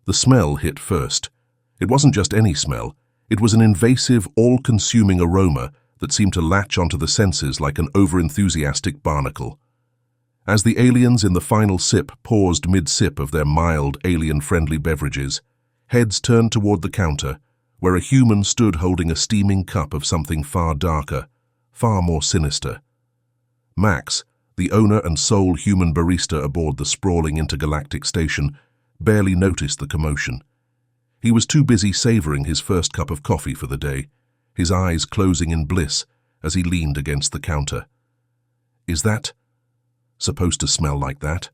The smell hit first. It wasn't just any smell. It was an invasive, all-consuming aroma that seemed to latch onto the senses like an over-enthusiastic barnacle. As the aliens in the final sip paused mid-sip of their mild, alien-friendly beverages, heads turned toward the counter, where a human stood holding a steaming cup of something far darker, far more sinister. Max, the owner and sole human barista aboard the sprawling intergalactic station, barely noticed the commotion. He was too busy savoring his first cup of coffee for the day, his eyes closing in bliss as he leaned against the counter. "Is that supposed to smell like that?"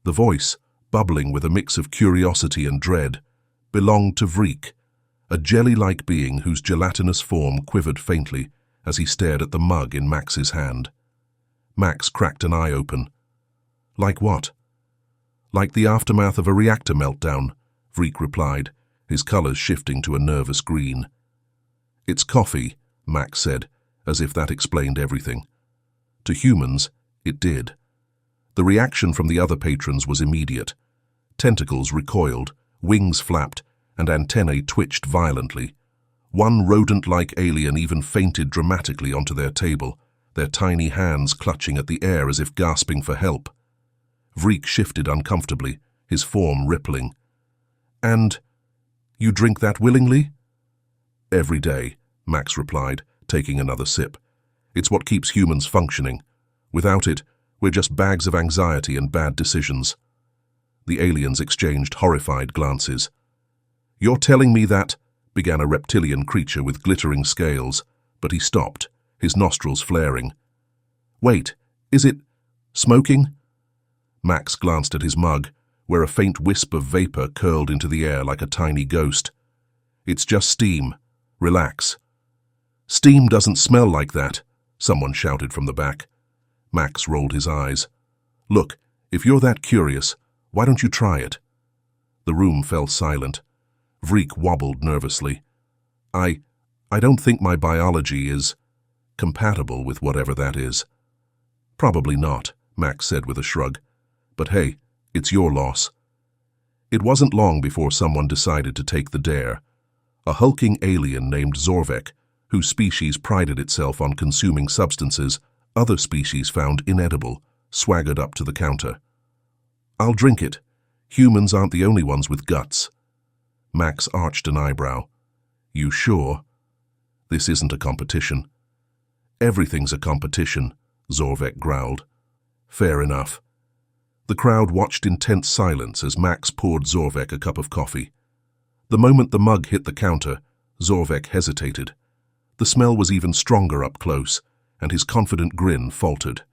The voice, bubbling with a mix of curiosity and dread, belonged to Vreek, a jelly-like being whose gelatinous form quivered faintly as he stared at the mug in Max's hand. Max cracked an eye open. "Like what?" "Like the aftermath of a reactor meltdown," Vreek replied, his colors shifting to a nervous green. "It's coffee," Max said, as if that explained everything. To humans, it did. The reaction from the other patrons was immediate. Tentacles recoiled, wings flapped, and antennae twitched violently. One rodent-like alien even fainted dramatically onto their table, their tiny hands clutching at the air as if gasping for help. Vreek shifted uncomfortably, his form rippling. "And you drink that willingly?" "Every day," Max replied, taking another sip. "It's what keeps humans functioning. Without it, we're just bags of anxiety and bad decisions." The aliens exchanged horrified glances. "You're telling me that," began a reptilian creature with glittering scales, but he stopped, his nostrils flaring. "Wait, is it smoking?" Max glanced at his mug, where a faint wisp of vapor curled into the air like a tiny ghost. "It's just steam. Relax." "Steam doesn't smell like that," someone shouted from the back. Max rolled his eyes. "Look, if you're that curious, why don't you try it?" The room fell silent. Vreek wobbled nervously. I don't think my biology is compatible with whatever that is." "Probably not," Max said with a shrug. "But hey, it's your loss." It wasn't long before someone decided to take the dare. A hulking alien named Zorvek, whose species prided itself on consuming substances other species found inedible, swaggered up to the counter. "I'll drink it. Humans aren't the only ones with guts." Max arched an eyebrow. "You sure?" "This isn't a competition." "Everything's a competition," Zorvek growled. "Fair enough." The crowd watched in tense silence as Max poured Zorvek a cup of coffee. The moment the mug hit the counter, Zorvek hesitated. The smell was even stronger up close, and his confident grin faltered.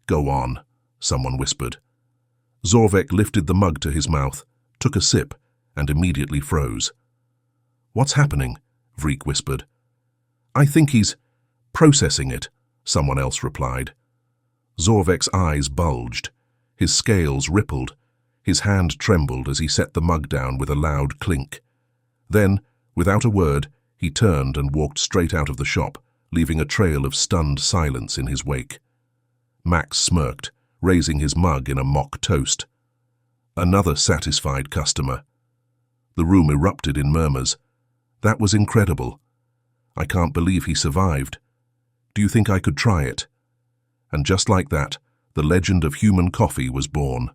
"Go on," someone whispered. Zorvek lifted the mug to his mouth, took a sip, and immediately froze. "What's happening?" Vreek whispered. "I think he's processing it," someone else replied. Zorvek's eyes bulged. His scales rippled. His hand trembled as he set the mug down with a loud clink. Then, without a word, he turned and walked straight out of the shop, leaving a trail of stunned silence in his wake. Max smirked, raising his mug in a mock toast. Another satisfied customer. The room erupted in murmurs. "That was incredible. I can't believe he survived. Do you think I could try it?" And just like that, the legend of human coffee was born.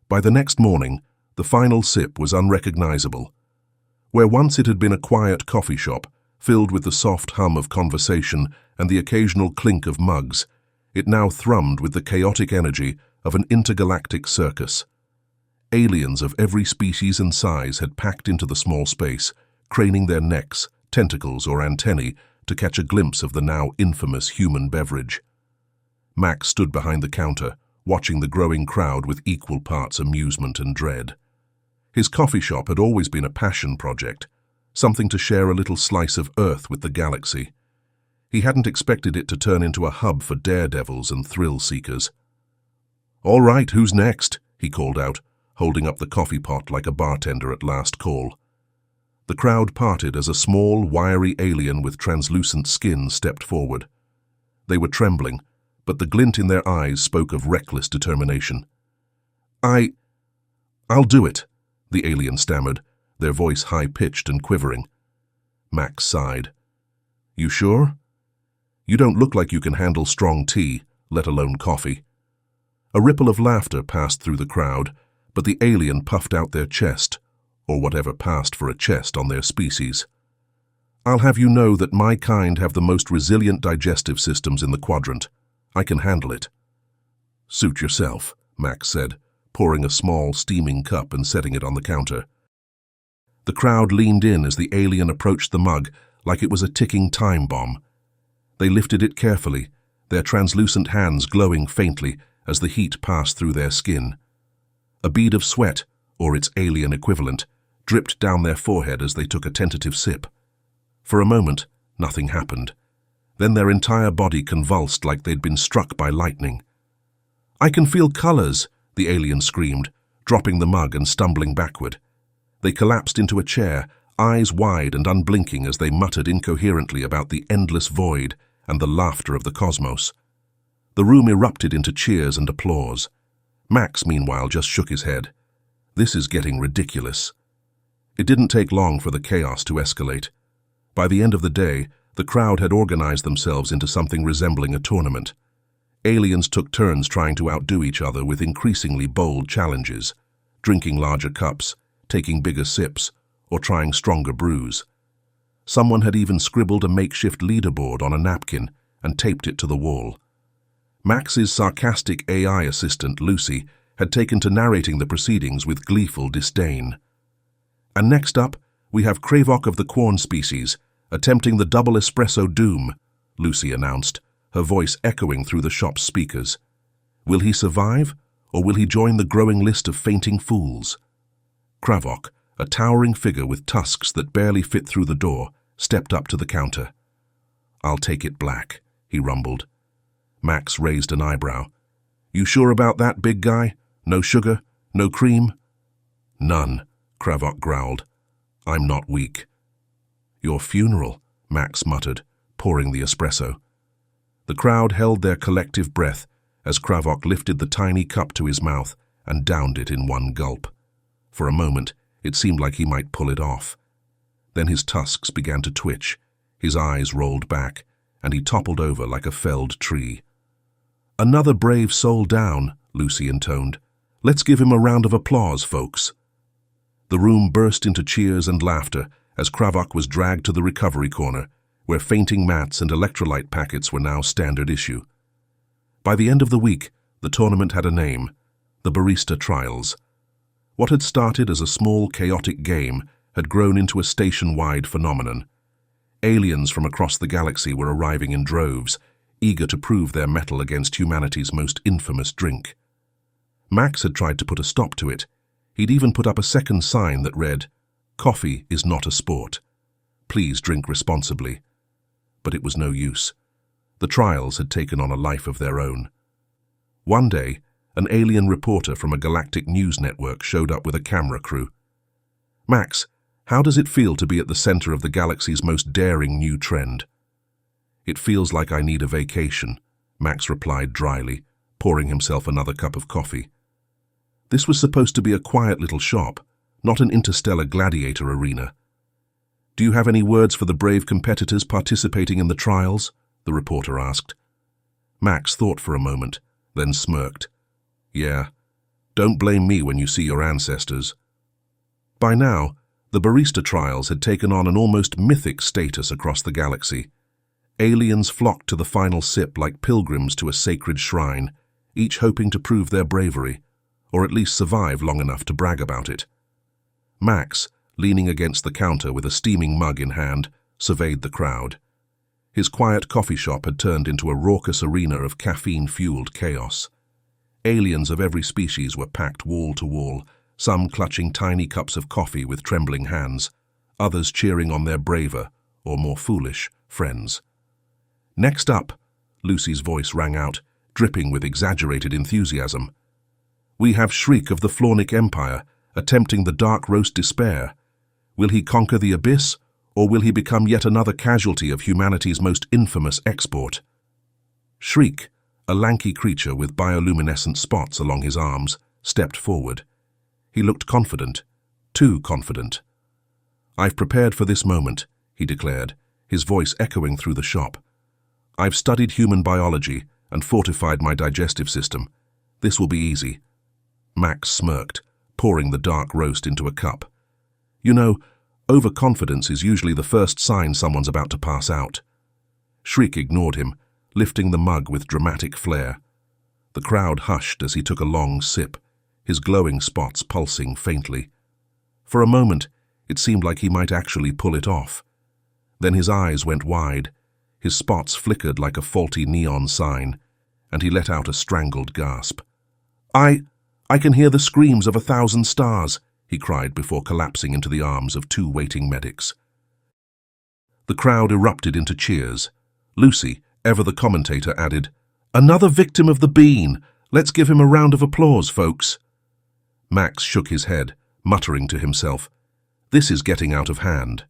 By the next morning, the final sip was unrecognizable. Where once it had been a quiet coffee shop, filled with the soft hum of conversation and the occasional clink of mugs, it now thrummed with the chaotic energy of an intergalactic circus. Aliens of every species and size had packed into the small space, craning their necks, tentacles, or antennae to catch a glimpse of the now infamous human beverage. Max stood behind the counter, watching the growing crowd with equal parts amusement and dread. His coffee shop had always been a passion project, something to share a little slice of Earth with the galaxy. He hadn't expected it to turn into a hub for daredevils and thrill-seekers. "All right, who's next?" he called out, holding up the coffee pot like a bartender at last call. The crowd parted as a small, wiry alien with translucent skin stepped forward. They were trembling, but the glint in their eyes spoke of reckless determination. I'll do it," the alien stammered, their voice high-pitched and quivering. Max sighed. You sure? You don't look like you can handle strong tea, let alone coffee. A ripple of laughter passed through the crowd, but the alien puffed out their chest, or whatever passed for a chest on their species. I'll have you know that my kind have the most resilient digestive systems in the quadrant. I can handle it. Suit yourself, Max said, pouring a small, steaming cup and setting it on the counter. The crowd leaned in as the alien approached the mug like it was a ticking time bomb. They lifted it carefully, their translucent hands glowing faintly as the heat passed through their skin. A bead of sweat, or its alien equivalent, dripped down their forehead as they took a tentative sip. For a moment, nothing happened. Then their entire body convulsed like they'd been struck by lightning. I can feel colors, the alien screamed, dropping the mug and stumbling backward. They collapsed into a chair, eyes wide and unblinking as they muttered incoherently about the endless void and the laughter of the cosmos. The room erupted into cheers and applause. Max, meanwhile, just shook his head. This is getting ridiculous. It didn't take long for the chaos to escalate. By the end of the day, the crowd had organized themselves into something resembling a tournament. Aliens took turns trying to outdo each other with increasingly bold challenges, drinking larger cups, taking bigger sips, or trying stronger brews. Someone had even scribbled a makeshift leaderboard on a napkin and taped it to the wall. Max's sarcastic AI assistant, Lucy, had taken to narrating the proceedings with gleeful disdain. And next up, we have Kravok of the Quorn species, attempting the double espresso doom, Lucy announced, her voice echoing through the shop's speakers. Will he survive, or will he join the growing list of fainting fools? Kravok, a towering figure with tusks that barely fit through the door, stepped up to the counter. I'll take it black, he rumbled. Max raised an eyebrow. You sure about that, big guy? No sugar? No cream? None, Kravok growled. I'm not weak. Your funeral, Max muttered, pouring the espresso. The crowd held their collective breath as Kravok lifted the tiny cup to his mouth and downed it in one gulp. For a moment, it seemed like he might pull it off. Then his tusks began to twitch, his eyes rolled back, and he toppled over like a felled tree. Another brave soul down, Lucy intoned. Let's give him a round of applause, folks. The room burst into cheers and laughter as Kravok was dragged to the recovery corner, where fainting mats and electrolyte packets were now standard issue. By the end of the week, the tournament had a name, the Barista Trials. What had started as a small, chaotic game had grown into a station-wide phenomenon. Aliens from across the galaxy were arriving in droves, eager to prove their mettle against humanity's most infamous drink. Max had tried to put a stop to it. He'd even put up a second sign that read, "Coffee is not a sport. Please drink responsibly." But it was no use. The trials had taken on a life of their own. One day, an alien reporter from a galactic news network showed up with a camera crew. Max, how does it feel to be at the center of the galaxy's most daring new trend? It feels like I need a vacation, Max replied dryly, pouring himself another cup of coffee. This was supposed to be a quiet little shop, not an interstellar gladiator arena. Do you have any words for the brave competitors participating in the trials? The reporter asked. Max thought for a moment, then smirked. Yeah, don't blame me when you see your ancestors. By now, the Barista Trials had taken on an almost mythic status across the galaxy. Aliens flocked to the final sip like pilgrims to a sacred shrine, each hoping to prove their bravery, or at least survive long enough to brag about it. Max, leaning against the counter with a steaming mug in hand, surveyed the crowd. His quiet coffee shop had turned into a raucous arena of caffeine-fueled chaos. Aliens of every species were packed wall to wall, some clutching tiny cups of coffee with trembling hands, others cheering on their braver, or more foolish, friends. Next up, Lucy's voice rang out, dripping with exaggerated enthusiasm. We have Shriek of the Flornic Empire, attempting the dark roast despair. Will he conquer the abyss, or will he become yet another casualty of humanity's most infamous export? Shriek, a lanky creature with bioluminescent spots along his arms, stepped forward. He looked confident, too confident. "I've prepared for this moment," he declared, his voice echoing through the shop. "I've studied human biology and fortified my digestive system. This will be easy." Max smirked, pouring the dark roast into a cup. "You know, overconfidence is usually the first sign someone's about to pass out." Shriek ignored him, lifting the mug with dramatic flair. The crowd hushed as he took a long sip, his glowing spots pulsing faintly. For a moment, it seemed like he might actually pull it off. Then his eyes went wide, his spots flickered like a faulty neon sign, and he let out a strangled gasp. I can hear the screams of 1,000 stars," he cried before collapsing into the arms of 2 waiting medics. The crowd erupted into cheers. Lucy, ever the commentator, added, "Another victim of the bean. Let's give him a round of applause, folks." Max shook his head, muttering to himself, "This is getting out of hand."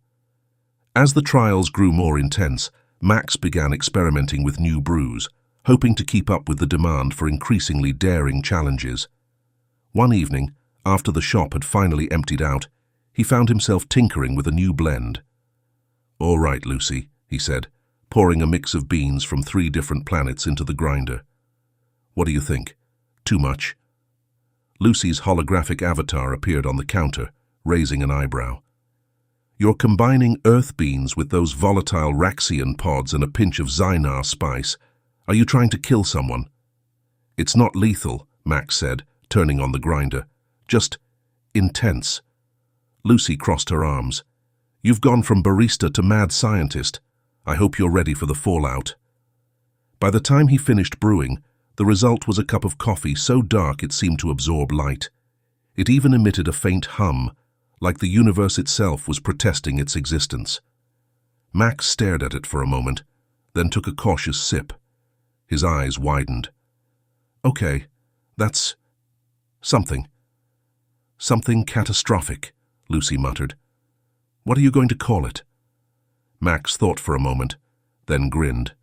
As the trials grew more intense, Max began experimenting with new brews, hoping to keep up with the demand for increasingly daring challenges. One evening, after the shop had finally emptied out, he found himself tinkering with a new blend. "All right, Lucy," he said, pouring a mix of beans from 3 different planets into the grinder. "What do you think? Too much?" Lucy's holographic avatar appeared on the counter, raising an eyebrow. "You're combining earth beans with those volatile Raxian pods and a pinch of Zynar spice. Are you trying to kill someone?" "It's not lethal," Max said, turning on the grinder. "Just intense." Lucy crossed her arms. "You've gone from barista to mad scientist. I hope you're ready for the fallout." By the time he finished brewing, the result was a cup of coffee so dark it seemed to absorb light. It even emitted a faint hum, like the universe itself was protesting its existence. Max stared at it for a moment, then took a cautious sip. His eyes widened. "Okay, that's something. Something catastrophic," Lucy muttered. "What are you going to call it?" Max thought for a moment, then grinned.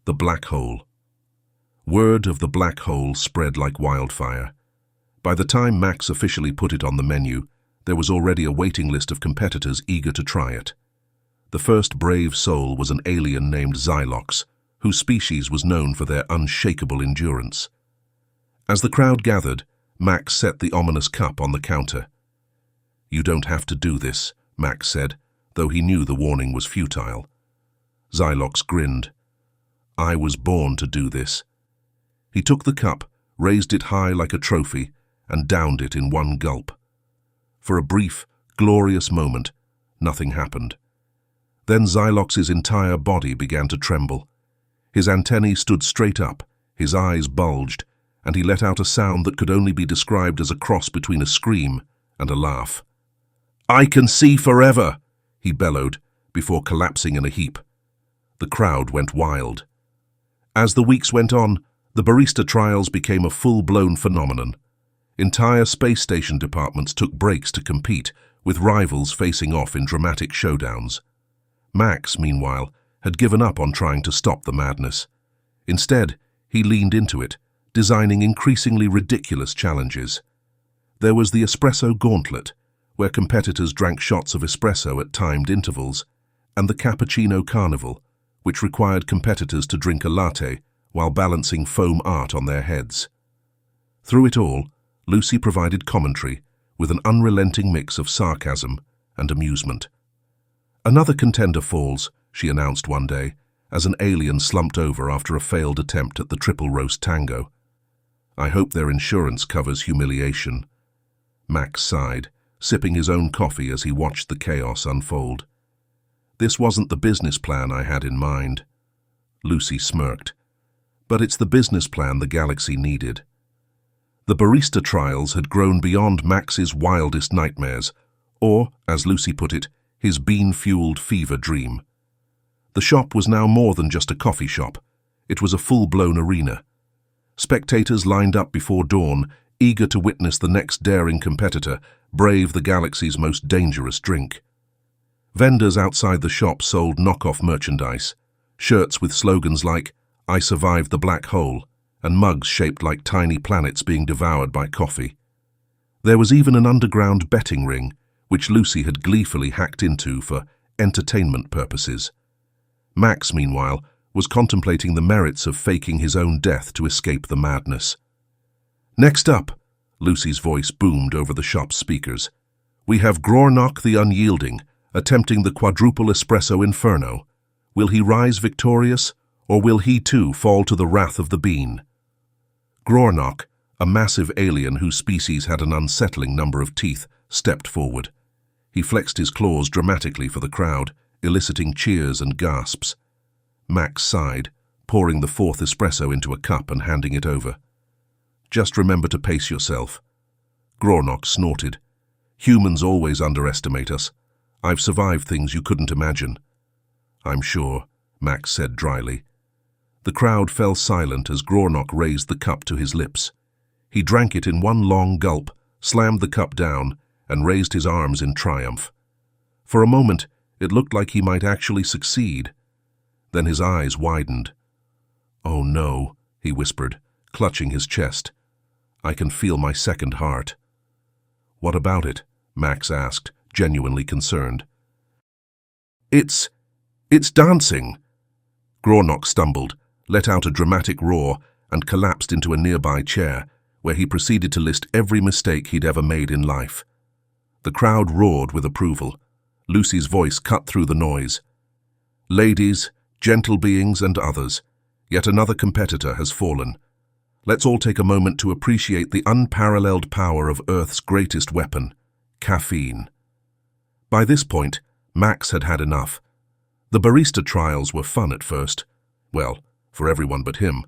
"The black hole." Word of the black hole spread like wildfire. By the time Max officially put it on the menu, there was already a waiting list of competitors eager to try it. The first brave soul was an alien named Xylox, whose species was known for their unshakable endurance. As the crowd gathered, Max set the ominous cup on the counter. "You don't have to do this," Max said, though he knew the warning was futile. Xylox grinned. "I was born to do this." He took the cup, raised it high like a trophy, and downed it in one gulp. For a brief, glorious moment, nothing happened. Then Xylox's entire body began to tremble. His antennae stood straight up, his eyes bulged, and he let out a sound that could only be described as a cross between a scream and a laugh. "I can see forever!" he bellowed, before collapsing in a heap. The crowd went wild. As the weeks went on, the Barista Trials became a full-blown phenomenon. Entire space station departments took breaks to compete, with rivals facing off in dramatic showdowns. Max, meanwhile, had given up on trying to stop the madness. Instead, he leaned into it, designing increasingly ridiculous challenges. There was the espresso gauntlet, where competitors drank shots of espresso at timed intervals, and the cappuccino carnival, which required competitors to drink a latte while balancing foam art on their heads. Through it all, Lucy provided commentary with an unrelenting mix of sarcasm and amusement. "Another contender falls," she announced one day, as an alien slumped over after a failed attempt at the triple roast tango. "I hope their insurance covers humiliation." Max sighed, sipping his own coffee as he watched the chaos unfold. "This wasn't the business plan I had in mind." Lucy smirked. "But it's the business plan the galaxy needed." The Barista Trials had grown beyond Max's wildest nightmares, or, as Lucy put it, his bean-fueled fever dream. The shop was now more than just a coffee shop. It was a full-blown arena. Spectators lined up before dawn, eager to witness the next daring competitor brave the galaxy's most dangerous drink. Vendors outside the shop sold knockoff merchandise, shirts with slogans like, "I survived the black hole," and mugs shaped like tiny planets being devoured by coffee. There was even an underground betting ring, which Lucy had gleefully hacked into for entertainment purposes. Max, meanwhile, was contemplating the merits of faking his own death to escape the madness. "Next up," Lucy's voice boomed over the shop's speakers, "we have Grornock the Unyielding, attempting the quadruple espresso inferno. Will he rise victorious, or will he too fall to the wrath of the bean?" Grornock, a massive alien whose species had an unsettling number of teeth, stepped forward. He flexed his claws dramatically for the crowd, eliciting cheers and gasps. Max sighed, pouring the fourth espresso into a cup and handing it over. "Just remember to pace yourself." Grornock snorted. "Humans always underestimate us. I've survived things you couldn't imagine." "I'm sure," Max said dryly. The crowd fell silent as Grornock raised the cup to his lips. He drank it in one long gulp, slammed the cup down, and raised his arms in triumph. For a moment, it looked like he might actually succeed. Then his eyes widened. "Oh no," he whispered, clutching his chest. "I can feel my second heart." "What about it?" Max asked, genuinely concerned. It's dancing." Grornock stumbled, let out a dramatic roar, and collapsed into a nearby chair, where he proceeded to list every mistake he'd ever made in life. The crowd roared with approval. Lucy's voice cut through the noise. "Ladies, gentle beings, and others, yet another competitor has fallen. Let's all take a moment to appreciate the unparalleled power of Earth's greatest weapon, caffeine." By this point, Max had had enough. The Barista Trials were fun at first. Well, for everyone but him.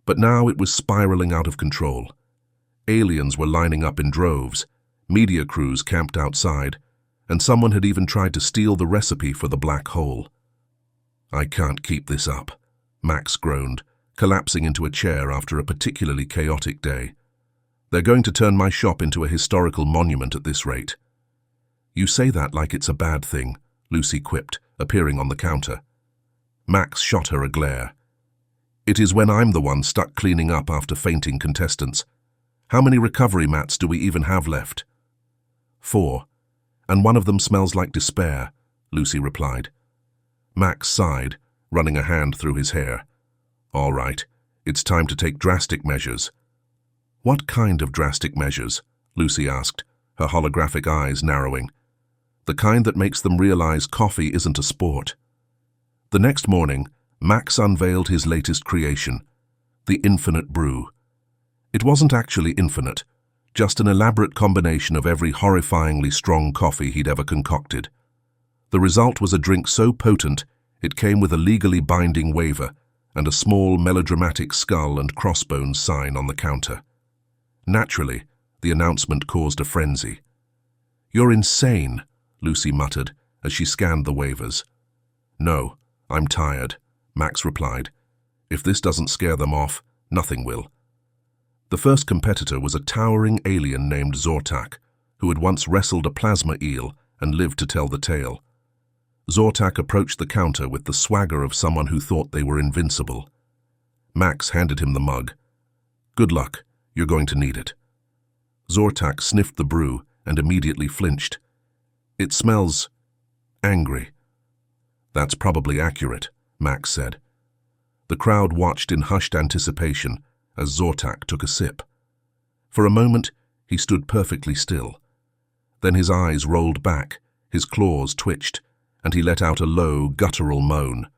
But now it was spiraling out of control. Aliens were lining up in droves, media crews camped outside, and someone had even tried to steal the recipe for the black hole. "I can't keep this up," Max groaned, collapsing into a chair after a particularly chaotic day. "They're going to turn my shop into a historical monument at this rate." "You say that like it's a bad thing," Lucy quipped, appearing on the counter. Max shot her a glare. "It is when I'm the one stuck cleaning up after fainting contestants. How many recovery mats do we even have left?" "4, and one of them smells like despair," Lucy replied. Max sighed, running a hand through his hair. "All right, it's time to take drastic measures." "What kind of drastic measures?" Lucy asked, her holographic eyes narrowing. "The kind that makes them realize coffee isn't a sport." The next morning, Max unveiled his latest creation, the infinite brew. It wasn't actually infinite, just an elaborate combination of every horrifyingly strong coffee he'd ever concocted. The result was a drink so potent, it came with a legally binding waiver and a small melodramatic skull and crossbones sign on the counter. Naturally, the announcement caused a frenzy. "You're insane," Lucy muttered as she scanned the waivers. "No, I'm tired," Max replied. "If this doesn't scare them off, nothing will." The first competitor was a towering alien named Zortak, who had once wrestled a plasma eel and lived to tell the tale. Zortak approached the counter with the swagger of someone who thought they were invincible. Max handed him the mug. "Good luck, you're going to need it." Zortak sniffed the brew and immediately flinched. "It smells angry." "That's probably accurate," Max said. The crowd watched in hushed anticipation as Zortak took a sip. For a moment, he stood perfectly still. Then his eyes rolled back, his claws twitched, and he let out a low, guttural moan.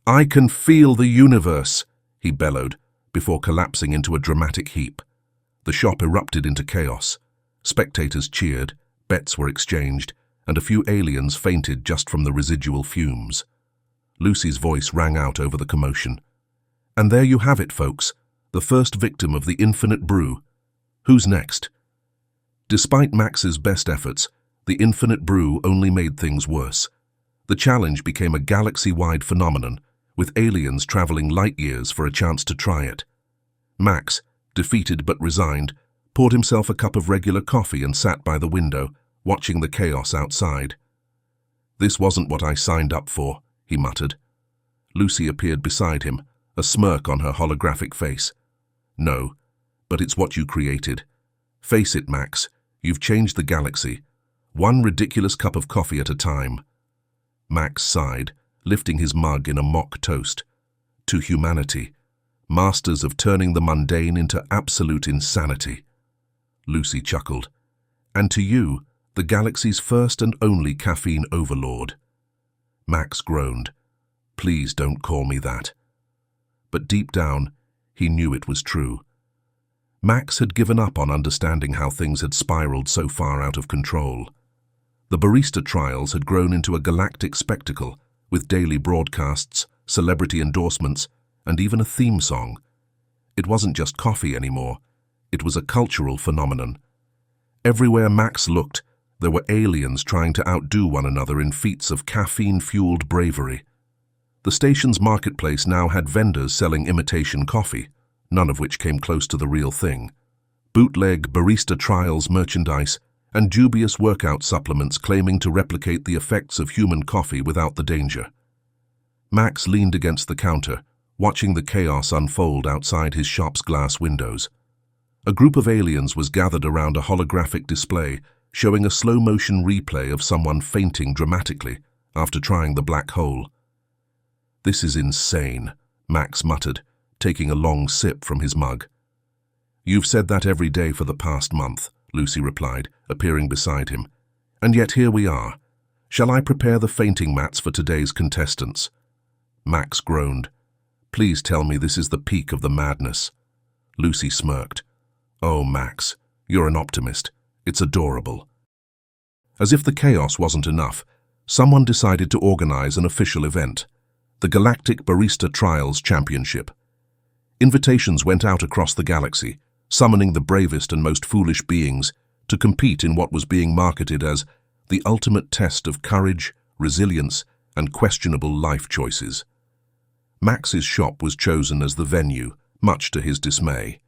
"I can feel the universe," he bellowed, before collapsing into a dramatic heap. The shop erupted into chaos. Spectators cheered, bets were exchanged, and a few aliens fainted just from the residual fumes. Lucy's voice rang out over the commotion. "And there you have it, folks, the first victim of the infinite brew. Who's next?" Despite Max's best efforts, the infinite brew only made things worse. The challenge became a galaxy-wide phenomenon, with aliens traveling light years for a chance to try it. Max, defeated but resigned, poured himself a cup of regular coffee and sat by the window, watching the chaos outside. "This wasn't what I signed up for," he muttered. Lucy appeared beside him, a smirk on her holographic face. "No, but it's what you created. Face it, Max, You've changed the galaxy, one ridiculous cup of coffee at a time. Max sighed, lifting his mug in a mock toast. To humanity, masters of turning the mundane into absolute insanity. Lucy chuckled. And to you, the galaxy's first and only caffeine overlord. Max groaned. Please don't call me that. But deep down, he knew it was true. Max had given up on understanding how things had spiraled so far out of control. The Barista Trials had grown into a galactic spectacle, with daily broadcasts, celebrity endorsements, and even a theme song. It wasn't just coffee anymore. It was a cultural phenomenon. Everywhere Max looked, there were aliens trying to outdo one another in feats of caffeine-fueled bravery. The station's marketplace now had vendors selling imitation coffee, none of which came close to the real thing. Bootleg Barista Trials merchandise and dubious workout supplements claiming to replicate the effects of human coffee without the danger. Max leaned against the counter, watching the chaos unfold outside his shop's glass windows. A group of aliens was gathered around a holographic display showing a slow-motion replay of someone fainting dramatically after trying the black hole. This is insane, Max muttered, taking a long sip from his mug. You've said that every day for the past month, Lucy replied, appearing beside him. And yet here we are. Shall I prepare the fainting mats for today's contestants? Max groaned. Please tell me this is the peak of the madness. Lucy smirked. Oh, Max, you're an optimist. It's adorable. As if the chaos wasn't enough, someone decided to organize an official event, the Galactic Barista Trials Championship. Invitations went out across the galaxy, summoning the bravest and most foolish beings to compete in what was being marketed as the ultimate test of courage, resilience, and questionable life choices. Max's shop was chosen as the venue, much to his dismay.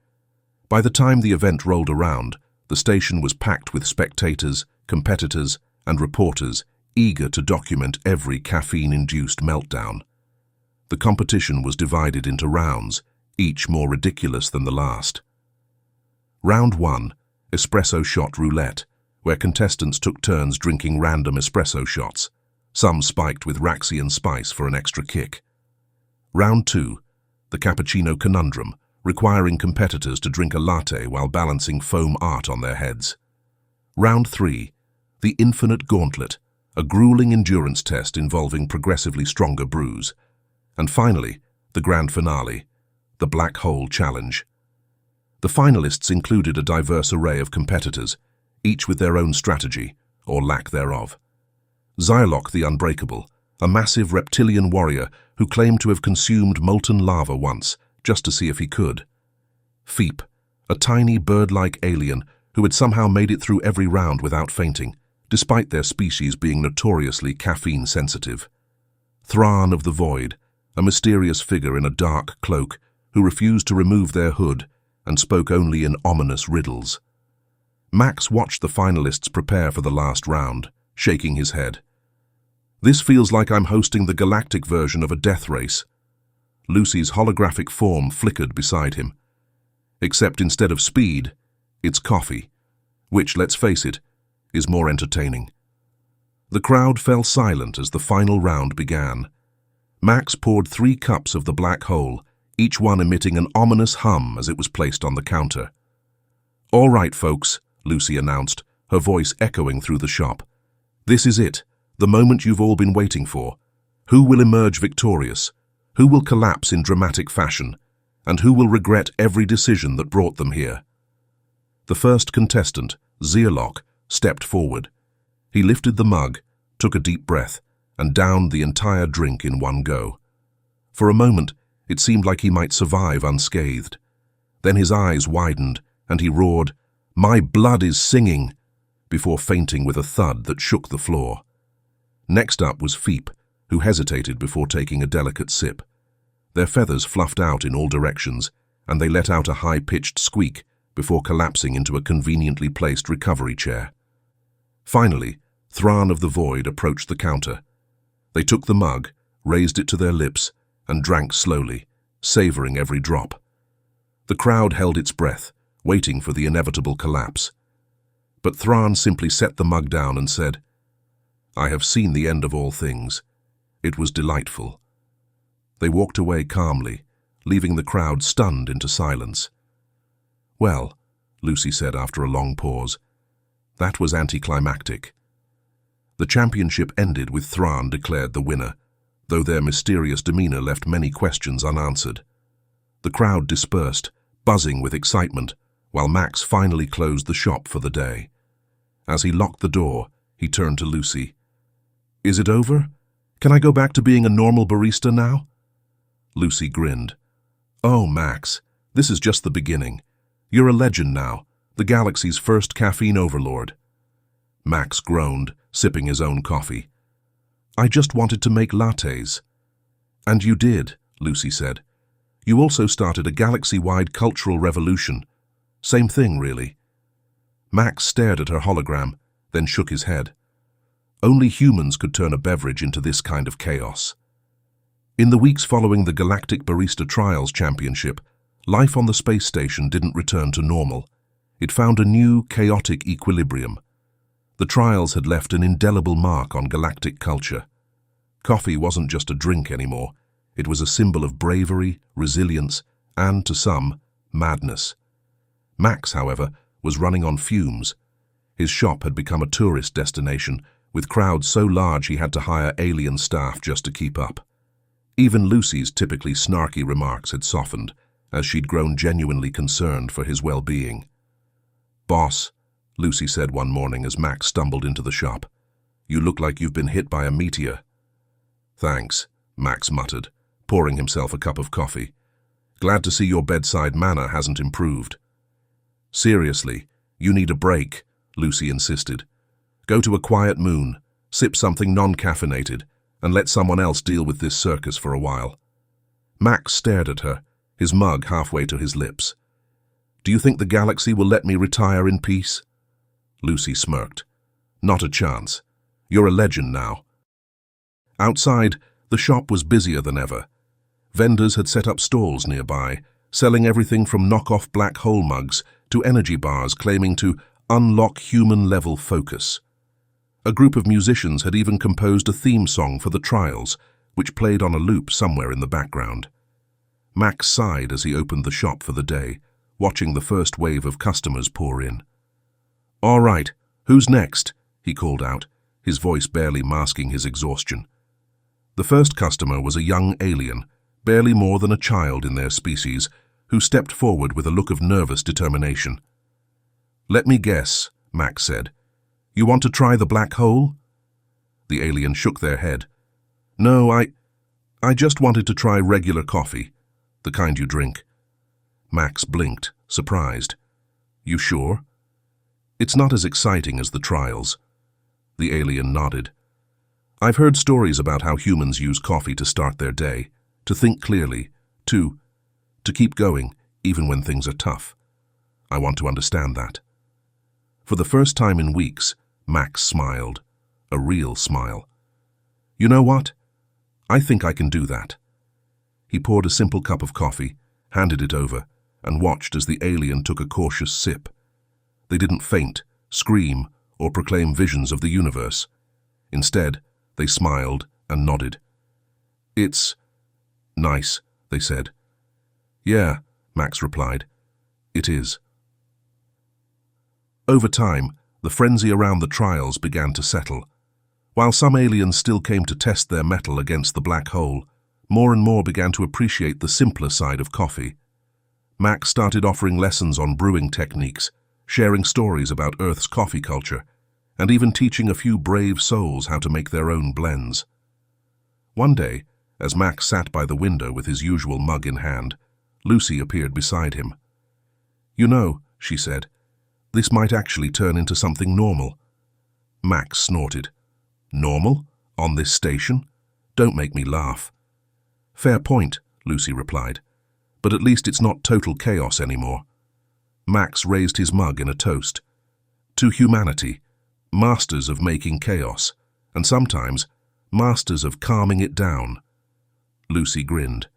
By the time the event rolled around, the station was packed with spectators, competitors, and reporters eager to document every caffeine-induced meltdown. The competition was divided into rounds, each more ridiculous than the last. Round 1, espresso shot roulette, where contestants took turns drinking random espresso shots, some spiked with Raxian spice for an extra kick. Round 2, the cappuccino conundrum, requiring competitors to drink a latte while balancing foam art on their heads. Round 3, the infinite gauntlet, a grueling endurance test involving progressively stronger brews. And finally, the grand finale, the black hole challenge. The finalists included a diverse array of competitors, each with their own strategy, or lack thereof. Xyloc the Unbreakable, a massive reptilian warrior who claimed to have consumed molten lava once, just to see if he could. Feep, a tiny bird-like alien who had somehow made it through every round without fainting, despite their species being notoriously caffeine-sensitive. Thrawn of the Void, a mysterious figure in a dark cloak who refused to remove their hood and spoke only in ominous riddles. Max watched the finalists prepare for the last round, shaking his head. This feels like I'm hosting the galactic version of a death race. Lucy's holographic form flickered beside him. Except instead of speed, it's coffee, which, let's face it, is more entertaining. The crowd fell silent as the final round began. Max poured 3 cups of the black hole, each one emitting an ominous hum as it was placed on the counter. All right, folks, Lucy announced, her voice echoing through the shop. This is it, the moment you've all been waiting for. Who will emerge victorious? Who will collapse in dramatic fashion? And who will regret every decision that brought them here? The first contestant, Xyloc, stepped forward. He lifted the mug, took a deep breath, and downed the entire drink in one go. For a moment, it seemed like he might survive unscathed. Then his eyes widened, and he roared, "My blood is singing," before fainting with a thud that shook the floor. Next up was Feep, who hesitated before taking a delicate sip. Their feathers fluffed out in all directions, and they let out a high-pitched squeak before collapsing into a conveniently placed recovery chair. Finally, Thrawn of the Void approached the counter. They took the mug, raised it to their lips, and drank slowly, savoring every drop. The crowd held its breath, waiting for the inevitable collapse. But Thrawn simply set the mug down and said, "I have seen the end of all things. It was delightful." They walked away calmly, leaving the crowd stunned into silence. "Well," Lucy said after a long pause, "that was anticlimactic." The championship ended with Thrawn declared the winner, though their mysterious demeanor left many questions unanswered. The crowd dispersed, buzzing with excitement, while Max finally closed the shop for the day. As he locked the door, he turned to Lucy. "Is it over? Can I go back to being a normal barista now?" Lucy grinned. "Oh, Max, this is just the beginning. You're a legend now, the galaxy's first caffeine overlord." Max groaned, sipping his own coffee. "I just wanted to make lattes." "And you did," Lucy said. "You also started a galaxy-wide cultural revolution. Same thing, really." Max stared at her hologram, then shook his head. Only humans could turn a beverage into this kind of chaos. In the weeks following the Galactic Barista Trials Championship, life on the space station didn't return to normal. It found a new, chaotic equilibrium. The trials had left an indelible mark on galactic culture. Coffee wasn't just a drink anymore. It was a symbol of bravery, resilience, and, to some, madness. Max, however, was running on fumes. His shop had become a tourist destination, with crowds so large he had to hire alien staff just to keep up. Even Lucy's typically snarky remarks had softened, as she'd grown genuinely concerned for his well-being. "Boss," Lucy said one morning as Max stumbled into the shop, "you look like you've been hit by a meteor." "Thanks," Max muttered, pouring himself a cup of coffee. "Glad to see your bedside manner hasn't improved." "Seriously, you need a break," Lucy insisted. "Go to a quiet moon, sip something non-caffeinated, and let someone else deal with this circus for a while." Max stared at her, his mug halfway to his lips. "Do you think the galaxy will let me retire in peace?" Lucy smirked. "Not a chance. You're a legend now." Outside, the shop was busier than ever. Vendors had set up stalls nearby, selling everything from knock-off black hole mugs to energy bars claiming to unlock human-level focus. A group of musicians had even composed a theme song for the trials, which played on a loop somewhere in the background. Max sighed as he opened the shop for the day, watching the first wave of customers pour in. "All right, who's next?" he called out, his voice barely masking his exhaustion. The first customer was a young alien, barely more than a child in their species, who stepped forward with a look of nervous determination. "Let me guess," Max said. "You want to try the black hole?" The alien shook their head. "No, I just wanted to try regular coffee, the kind you drink." Max blinked, surprised. "You sure?" "It's not as exciting as the trials." The alien nodded. "I've heard stories about how humans use coffee to start their day, to think clearly, to keep going, even when things are tough. I want to understand that." For the first time in weeks, Max smiled, a real smile. "You know what? I think I can do that." He poured a simple cup of coffee, handed it over, and watched as the alien took a cautious sip. They didn't faint, scream, or proclaim visions of the universe. Instead, they smiled and nodded. "It's nice," they said. "Yeah," Max replied. "It is." Over time, the frenzy around the trials began to settle. While some aliens still came to test their mettle against the black hole, more and more began to appreciate the simpler side of coffee. Max started offering lessons on brewing techniques, sharing stories about Earth's coffee culture, and even teaching a few brave souls how to make their own blends. One day, as Max sat by the window with his usual mug in hand, Lucy appeared beside him. "You know," she said, "this might actually turn into something normal." Max snorted. "Normal? On this station? Don't make me laugh." "Fair point," Lucy replied, "but at least it's not total chaos anymore." Max raised his mug in a toast. "To humanity, masters of making chaos, and sometimes masters of calming it down." Lucy grinned.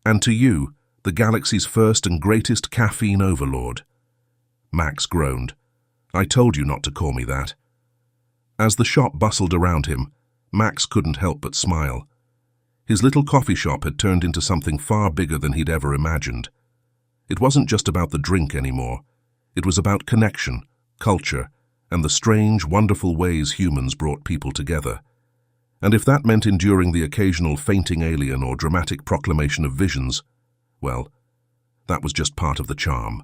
"And to you, the galaxy's first and greatest caffeine overlord." Max groaned. I told you not to call me that. As the shop bustled around him, Max couldn't help but smile. His little coffee shop had turned into something far bigger than he'd ever imagined. It wasn't just about the drink anymore. It was about connection, culture, and the strange, wonderful ways humans brought people together. And if that meant enduring the occasional fainting alien or dramatic proclamation of visions, well, that was just part of the charm.